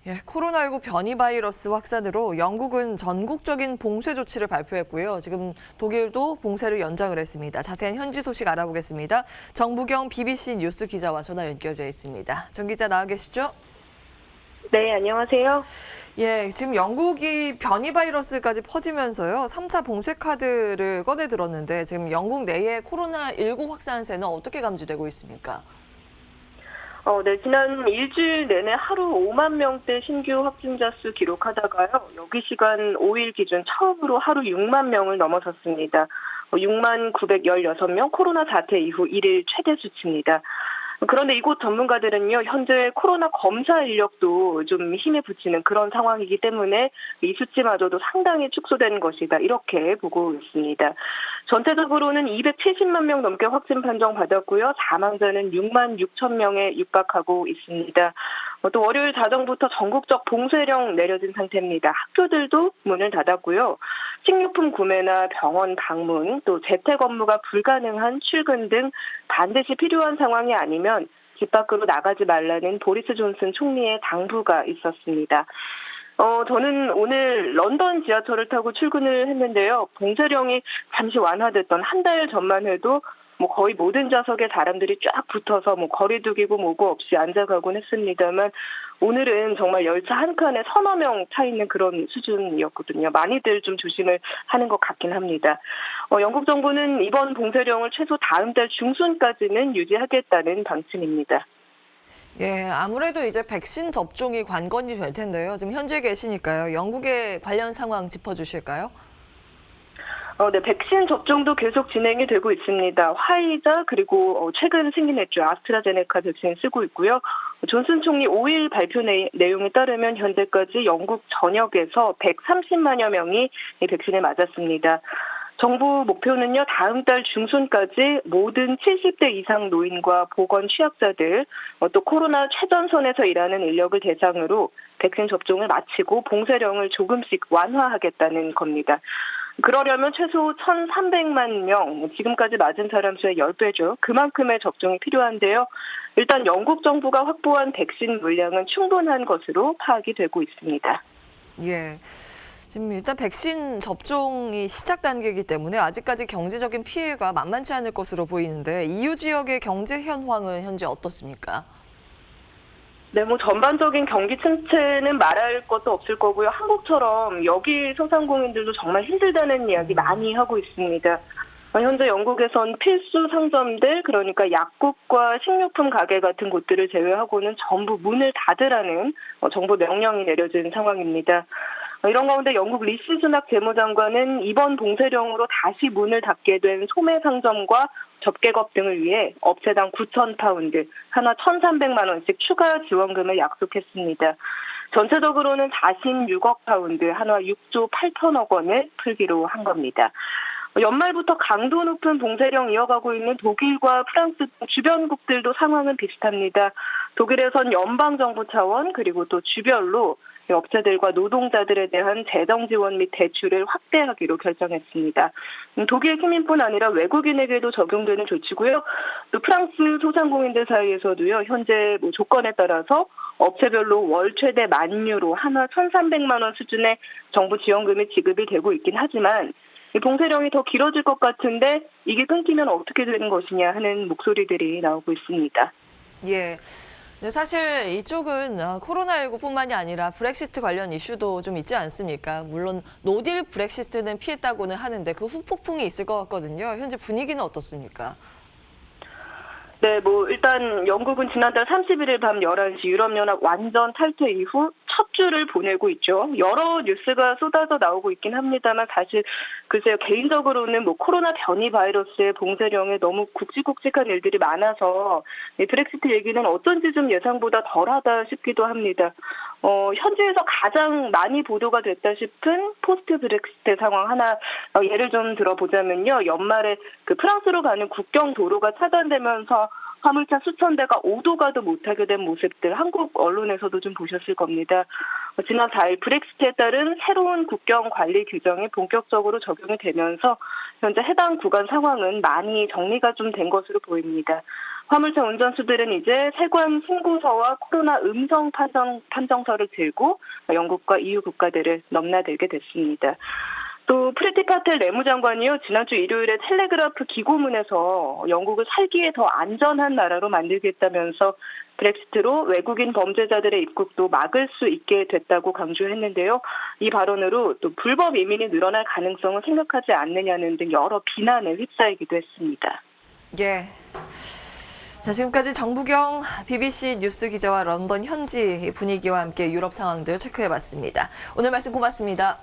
예, 코로나19 변이 바이러스 확산으로 영국은 전국적인 봉쇄 조치를 발표했고요. 지금 독일도 봉쇄를 연장을 했습니다. 자세한 현지 소식 알아보겠습니다. 정부경 BBC 뉴스 기자와 전화 연결돼 있습니다. 정 기자 나와 계시죠? 네, 안녕하세요. 예, 지금 영국이 변이 바이러스까지 퍼지면서요. 3차 봉쇄 카드를 꺼내 들었는데 지금 영국 내의 코로나19 확산세는 어떻게 감지되고 있습니까? 네, 지난 일주일 내내 하루 5만 명대 신규 확진자 수 기록하다가요. 여기 시간 5일 기준 처음으로 하루 6만 명을 넘어섰습니다. 6만 916명, 코로나 사태 이후 1일 최대 수치입니다. 그런데 이곳 전문가들은요, 현재 코로나 검사 인력도 좀 힘에 부치는 그런 상황이기 때문에 이 수치마저도 상당히 축소된 것이다, 이렇게 보고 있습니다. 전체적으로는 270만 명 넘게 확진 판정받았고요. 사망자는 6만 6천 명에 육박하고 있습니다. 또 월요일 자정부터 전국적 봉쇄령 내려진 상태입니다. 학교들도 문을 닫았고요. 식료품 구매나 병원 방문, 또 재택 업무가 불가능한 출근 등 반드시 필요한 상황이 아니면 집 밖으로 나가지 말라는 보리스 존슨 총리의 당부가 있었습니다. 저는 오늘 런던 지하철을 타고 출근을 했는데요. 봉쇄령이 잠시 완화됐던 한 달 전만 해도 거의 모든 좌석에 사람들이 쫙 붙어서 거리 두기고 뭐고 없이 앉아가곤 했습니다만 오늘은 정말 열차 한 칸에 서너 명 차 있는 그런 수준이었거든요. 많이들 좀 조심을 하는 것 같긴 합니다. 영국 정부는 이번 봉쇄령을 최소 다음 달 중순까지는 유지하겠다는 방침입니다. 예, 아무래도 이제 백신 접종이 관건이 될 텐데요. 지금 현지에 계시니까요. 영국의 관련 상황 짚어주실까요? 네, 백신 접종도 계속 진행이 되고 있습니다. 화이자 그리고 최근 생긴했죠. 아스트라제네카 백신 쓰고 있고요. 존슨 총리 5일 발표 내용에 따르면 현재까지 영국 전역에서 130만여 명이 이 백신을 맞았습니다. 정부 목표는요, 다음 달 중순까지 모든 70대 이상 노인과 보건 취약자들, 또 코로나 최전선에서 일하는 인력을 대상으로 백신 접종을 마치고 봉쇄령을 조금씩 완화하겠다는 겁니다. 그러려면 최소 1,300만 명, 지금까지 맞은 사람 수의 10배죠. 그만큼의 접종이 필요한데요. 일단 영국 정부가 확보한 백신 물량은 충분한 것으로 파악이 되고 있습니다. 예. 지금 일단 백신 접종이 시작 단계이기 때문에 아직까지 경제적인 피해가 만만치 않을 것으로 보이는데 EU 지역의 경제 현황은 현재 어떻습니까? 네, 전반적인 경기 침체는 말할 것도 없을 거고요. 한국처럼 여기 소상공인들도 정말 힘들다는 이야기 많이 하고 있습니다. 현재 영국에선 필수 상점들, 그러니까 약국과 식료품 가게 같은 곳들을 제외하고는 전부 문을 닫으라는 정부 명령이 내려진 상황입니다. 이런 가운데 영국 리시 수낙 재무장관은 이번 봉쇄령으로 다시 문을 닫게 된 소매 상점과 접객업 등을 위해 업체당 9,000파운드, 하나 1,300만 원씩 추가 지원금을 약속했습니다. 전체적으로는 46억 파운드, 하나 6조 8천억 원을 풀기로 한 겁니다. 연말부터 강도 높은 봉쇄령 이어가고 있는 독일과 프랑스 주변국들도 상황은 비슷합니다. 독일에선 연방정부 차원 그리고 또 주별로 업체들과 노동자들에 대한 재정 지원 및 대출을 확대하기로 결정했습니다. 독일 시민뿐 아니라 외국인에게도 적용되는 조치고요. 또 프랑스 소상공인들 사이에서도요. 현재 조건에 따라서 업체별로 월 최대 10,000유로, 하나 1,300만 원 수준의 정부 지원금이 지급이 되고 있긴 하지만 이 봉쇄령이 더 길어질 것 같은데 이게 끊기면 어떻게 되는 것이냐 하는 목소리들이 나오고 있습니다. 예. 네, 사실 이쪽은 코로나19뿐만이 아니라 브렉시트 관련 이슈도 좀 있지 않습니까? 물론 노딜 브렉시트는 피했다고는 하는데 그 후폭풍이 있을 것 같거든요. 현재 분위기는 어떻습니까? 네, 일단 영국은 지난달 31일 밤 11시 유럽연합 완전 탈퇴 이후 첫 주를 보내고 있죠. 여러 뉴스가 쏟아져 나오고 있긴 합니다만 사실 글쎄요, 개인적으로는 코로나 변이 바이러스의 봉쇄령에 너무 굵직굵직한 일들이 많아서 브렉시트 얘기는 어쩐지 좀 예상보다 덜하다 싶기도 합니다. 현지에서 가장 많이 보도가 됐다 싶은 포스트 브렉시트 상황 하나 예를 좀 들어보자면요. 연말에 그 프랑스로 가는 국경 도로가 차단되면서 화물차 수천 대가 오도 가도 못하게 된 모습들 한국 언론에서도 좀 보셨을 겁니다. 지난 4일 브렉시트에 따른 새로운 국경 관리 규정이 본격적으로 적용이 되면서 현재 해당 구간 상황은 많이 정리가 좀 된 것으로 보입니다. 화물차 운전수들은 이제 세관 신고서와 코로나 음성 판정서를 들고 영국과 EU 국가들을 넘나들게 됐습니다. 또 프리티 파텔 내무장관이요, 지난주 일요일에 텔레그라프 기고문에서 영국을 살기에 더 안전한 나라로 만들겠다면서 브렉시트로 외국인 범죄자들의 입국도 막을 수 있게 됐다고 강조했는데요. 이 발언으로 또 불법 이민이 늘어날 가능성을 생각하지 않느냐는 등 여러 비난에 휩싸이기도 했습니다. 예. 자, 지금까지 정부경 BBC 뉴스 기자와 런던 현지 분위기와 함께 유럽 상황들 체크해봤습니다. 오늘 말씀 고맙습니다.